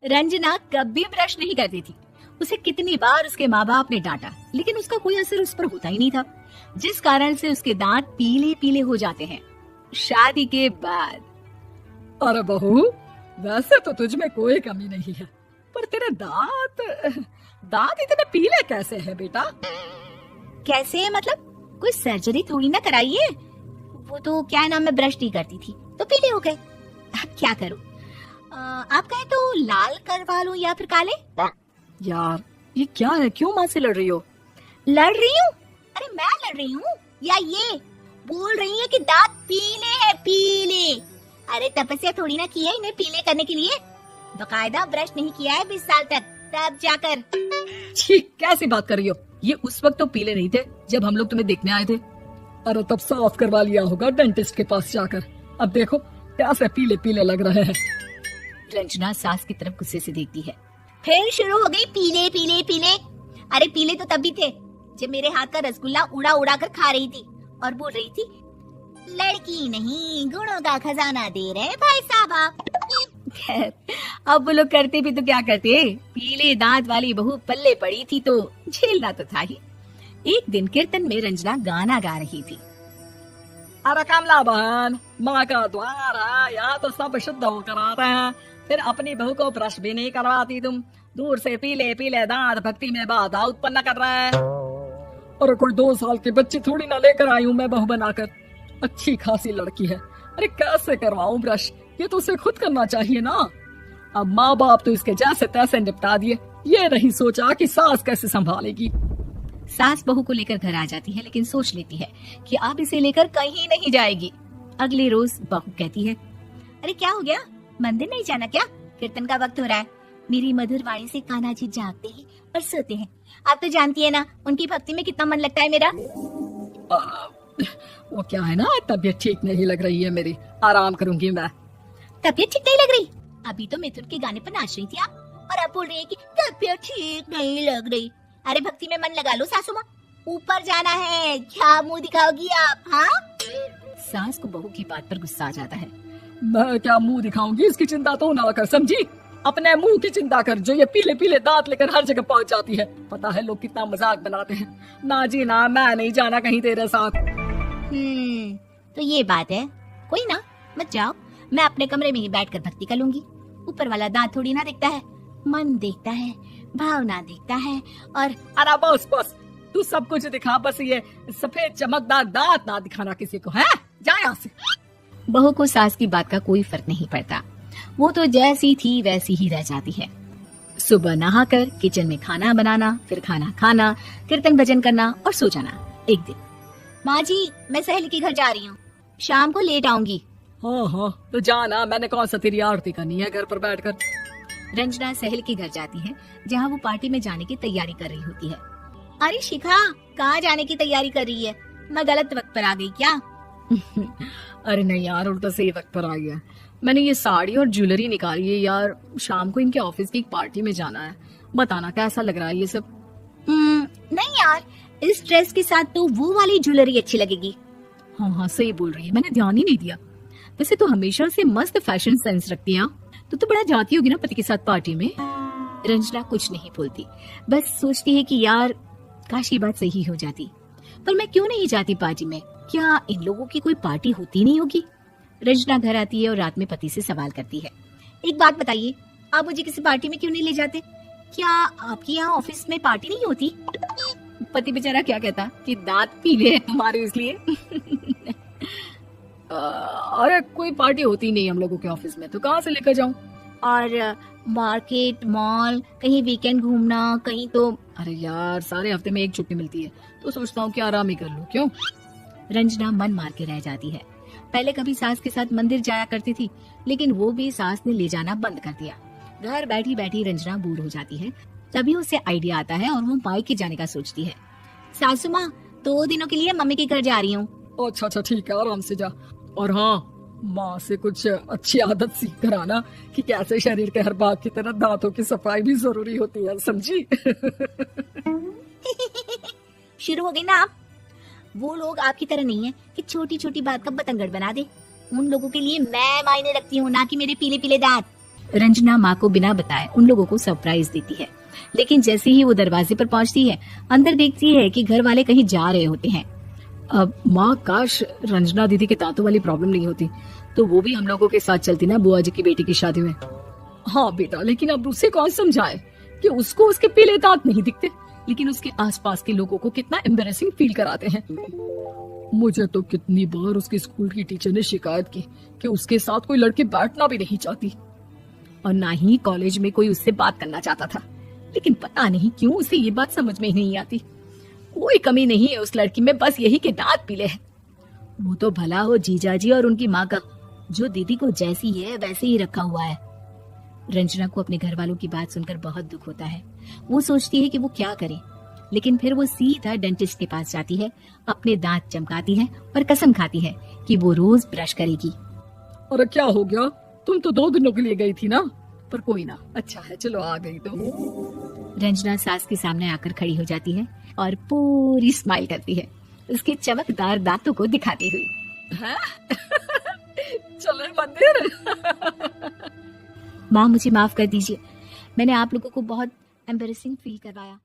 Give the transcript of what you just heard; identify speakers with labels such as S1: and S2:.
S1: रंजना कभी ब्रश नहीं करती थी। उसे कितनी बार उसके माँ बाप ने डांटा, लेकिन उसका कोई असर उस पर होता ही नहीं था, जिस कारण से उसके दांत पीले पीले हो जाते हैं। शादी के बाद
S2: अरे बहू, वैसे तो तुझ में कोई कमी नहीं है, पर तेरे दांत दांत इतने पीले कैसे हैं बेटा?
S1: कैसे मतलब? कोई सर्जरी थोड़ी ना कराई है। वो तो क्या नाम, मैं ब्रश नहीं करती थी तो पीले हो गए। अब क्या करूं? आप कहें तो लाल करवा लूं या फिर काले?
S2: यार ये क्या है, क्यों माँ से लड़ रही हो?
S1: लड़ रही हूँ? अरे मैं लड़ रही हूँ या ये बोल रही है कि दांत पीले हैं, पीले। अरे तपस्या थोड़ी ना की है इन्हें पीले करने के लिए, बकायदा ब्रश नहीं किया है 20 साल तक, तब जाकर।
S2: छी, कैसी बात कर रही हो? ये उस वक्त तो पीले नहीं थे जब हम लोग तुम्हें देखने आए थे। अरे तब साफ करवा लिया होगा डेंटिस्ट के पास जाकर। अब देखो कैसे पीले पीले लग रहे हैं।
S1: रंजना सास की तरफ गुस्से से देखती है। फिर शुरू हो गई पीले पीले पीले। अरे पीले तो तब भी थे जब मेरे हाथ का रसगुल्ला उड़ा उड़ा कर खा रही थी और बोल रही थी, लड़की नहीं गुणों का खजाना दे रहे भाई साहब। खैर अब वो लोग करते भी तो क्या करते, पीले दांत वाली बहू पल्ले पड़ी थी तो झेलना तो था ही। एक दिन कीर्तन में रंजना गाना गा रही थी।
S2: अरे कमला बहन, माँ का द्वार है, यहाँ तो सब शुद्ध होकर आते हैं, फिर अपनी बहू को ब्रश भी नहीं करवाती तुम। दूर से पीले पीले दांत भक्ति में बाधा उत्पन्न कर रहा है। अरे कोई 2 साल के बच्चे थोड़ी ना लेकर आई हूँ मैं बहू बनाकर। अच्छी खासी लड़की है, अरे कैसे करवाऊं ब्रश? ये तो उसे खुद करना चाहिए ना। अब माँ बाप तो इसके जैसे तैसे निपटा दिए, ये नहीं सोचा कि सास कैसे संभालेगी।
S1: सास बहू को लेकर घर आ जाती है, लेकिन सोच लेती है कि अब इसे लेकर कहीं नहीं जाएगी। अगले रोज बहू कहती है, अरे क्या हो गया, मंदिर नहीं जाना क्या? कीर्तन का वक्त हो रहा है। मेरी मधुर वाणी से कान्हा जी जागते हैं और सोते हैं। आप तो जानती है ना उनकी भक्ति में कितना मन लगता है मेरा।
S2: वो क्या है ना, तबीयत ठीक नहीं लग रही है मेरी, आराम करूंगी मैं।
S1: तबीयत ठीक नहीं लग रही? अभी तो मिथुन के गाने पर नाच रही थी आप, और आप बोल रही है कि तबीयत ठीक नहीं लग रही। अरे भक्ति में मन लगा लो सासू माँ, ऊपर जाना है, क्या मुंह दिखाओगी आप? हाँ? सास को बहू की बात पर गुस्सा आ जाता है।
S2: मैं क्या मुंह दिखाऊंगी, इसकी चिंता तो ना कर, समझी? अपने मुंह की चिंता कर, जो ये पीले पीले दांत लेकर हर जगह पहुंच जाती है। पता है लोग कितना मजाक बनाते हैं। ना जी ना, मैं नहीं जाना कहीं तेरे साथ।
S1: तो ये बात है। कोई ना, मत जाओ, मैं अपने कमरे में ही बैठकर भक्ति कर लूंगी। ऊपर वाला दांत थोड़ी ना देखता है, मन देखता है, भावना देखता है। और
S2: अरे बस बस, तू सब कुछ दिखा, बस ये सफेद चमकदार दांत ना दिखाना किसी को, है? जा यहाँ से।
S1: बहू को सास की बात का कोई फर्क नहीं पड़ता, वो तो जैसी थी वैसी ही रह जाती है। सुबह नहाकर किचन में खाना बनाना, फिर खाना खाना, कीर्तन भजन करना और सो जाना। एक दिन, माँ जी मैं सहेली के घर जा रही हूँ, शाम को लेट आऊंगी।
S2: हाँ हाँ तो जाना, मैंने कौन सा तेरी आरती करनी है घर पर बैठकर।
S1: रंजना सहेली के घर जाती है, जहाँ वो पार्टी में जाने की तैयारी कर रही होती है। अरे शिखा, कहाँ जाने की तैयारी कर रही है? मैं गलत वक्त पर आ गई क्या?
S2: अरे नहीं यार, उल्टा सही वक्त पर आ गया। मैंने ये साड़ी और ज्वेलरी निकाली है यार, शाम को इनके ऑफिस की एक पार्टी में जाना है। बताना कैसा लग रहा है ये सब?
S1: नहीं यार, इस ड्रेस के साथ तो वो वाली ज्वेलरी अच्छी लगेगी।
S2: हाँ हाँ सही बोल रही है, मैंने ध्यान ही नहीं दिया। वैसे तो हमेशा से मस्त फैशन सेंस रखती है। तो बड़ा जाती होगी ना पति के साथ पार्टी में।
S1: रंजना कुछ नहीं बोलती, बस सोचती है कि यार काश ये बात सही हो जाती, पर मैं क्यों नहीं जाती पार्टी में? क्या इन लोगों की कोई पार्टी होती नहीं होगी? रंजना घर आती है और रात में पति से सवाल करती है, एक बात बताइए, आप मुझे किसी पार्टी में क्यों नहीं ले जाते? क्या आपके यहाँ ऑफिस में पार्टी नहीं होती? पति बेचारा क्या कहता कि दांत पीले हैं तुम्हारे इसलिए।
S2: अरे कोई पार्टी होती नहीं हम लोगों के ऑफिस में, तो कहाँ से लेकर जाऊं?
S1: और मार्केट, मॉल, कहीं वीकेंड घूमना, कहीं तो।
S2: अरे यार सारे हफ्ते में एक छुट्टी मिलती है, तो सोचता हूँ कि आराम ही कर लूं। क्यों?
S1: रंजना मन मार के रह जाती है। पहले कभी सास के साथ मंदिर जाया करती थी, लेकिन वो भी सास ने ले जाना बंद कर दिया। घर बैठी बैठी रंजना बोर हो जाती है। तभी उसे आइडिया आता है और वो मायके जाने का सोचती है। सासू माँ, 2 दिनों के लिए मम्मी के घर जा रही हूँ।
S2: अच्छा ठीक है, आराम से जा। और हाँ, माँ से कुछ अच्छी आदत सीख कर आना कि कैसे शरीर के हर भाग की तरह दांतों की सफाई भी जरूरी होती है, समझी?
S1: शुरू हो गई ना आप? वो लोग आपकी तरह नहीं है कि छोटी छोटी बात का बतंगड़ बना दे। उन लोगों के लिए मैं मायने रखती हूँ, ना कि मेरे पीले पीले दांत। रंजना माँ को बिना बताए उन लोगों को सरप्राइज देती है, लेकिन जैसे ही वो दरवाजे पर पहुंचती है, अंदर देखती है कि घर वाले कहीं जा रहे होते हैं।
S2: अब माँ, काश रंजना दीदी के दांतों वाली प्रॉब्लम नहीं होती तो वो भी हम लोगों के साथ चलती ना बुआ जी की बेटी की शादी में। हाँ बेटा, लेकिन अब उसे कौन समझाए कि उसको उसके पीले दांत नहीं दिखते, लेकिन उसके आसपास के लोगों को कितना एम्बैरेसिंग फील कराते हैं। मुझे तो कितनी बार उसके स्कूल की टीचर ने शिकायत की कि उसके साथ कोई लड़की बैठना भी नहीं चाहती, और ना ही कॉलेज में कोई उससे बात करना चाहता था, लेकिन पता नहीं क्यों उसे ये बात समझ में ही नहीं आती। कोई कमी नहीं है उस लड़की में, बस यही के दांत पीले हैं।
S1: वो तो भला हो जीजाजी और उनकी माँ का, जो दीदी को जैसी है वैसे ही रखा हुआ है। रंजना को अपने घर वालों की बात सुनकर बहुत दुख होता है। वो सोचती है कि वो क्या करे, लेकिन फिर वो सीधा डेंटिस्ट के पास जाती है, अपने दांत चमकाती है और कसम खाती है कि वो रोज ब्रश करेगी।
S2: अरे क्या हो गया, तुम तो 2 दिनों के लिए गई थी ना, पर कोई ना, अच्छा है चलो आ गई तो।
S1: रंजना सास के सामने आकर खड़ी हो जाती है और पूरी स्माइल करती है, उसके चमकदार दांतों को दिखाती हुई।
S2: चले मंदिर।
S1: माँ मुझे माफ कर दीजिए, मैंने आप लोगों को बहुत एम्बैरेसिंग फील करवाया।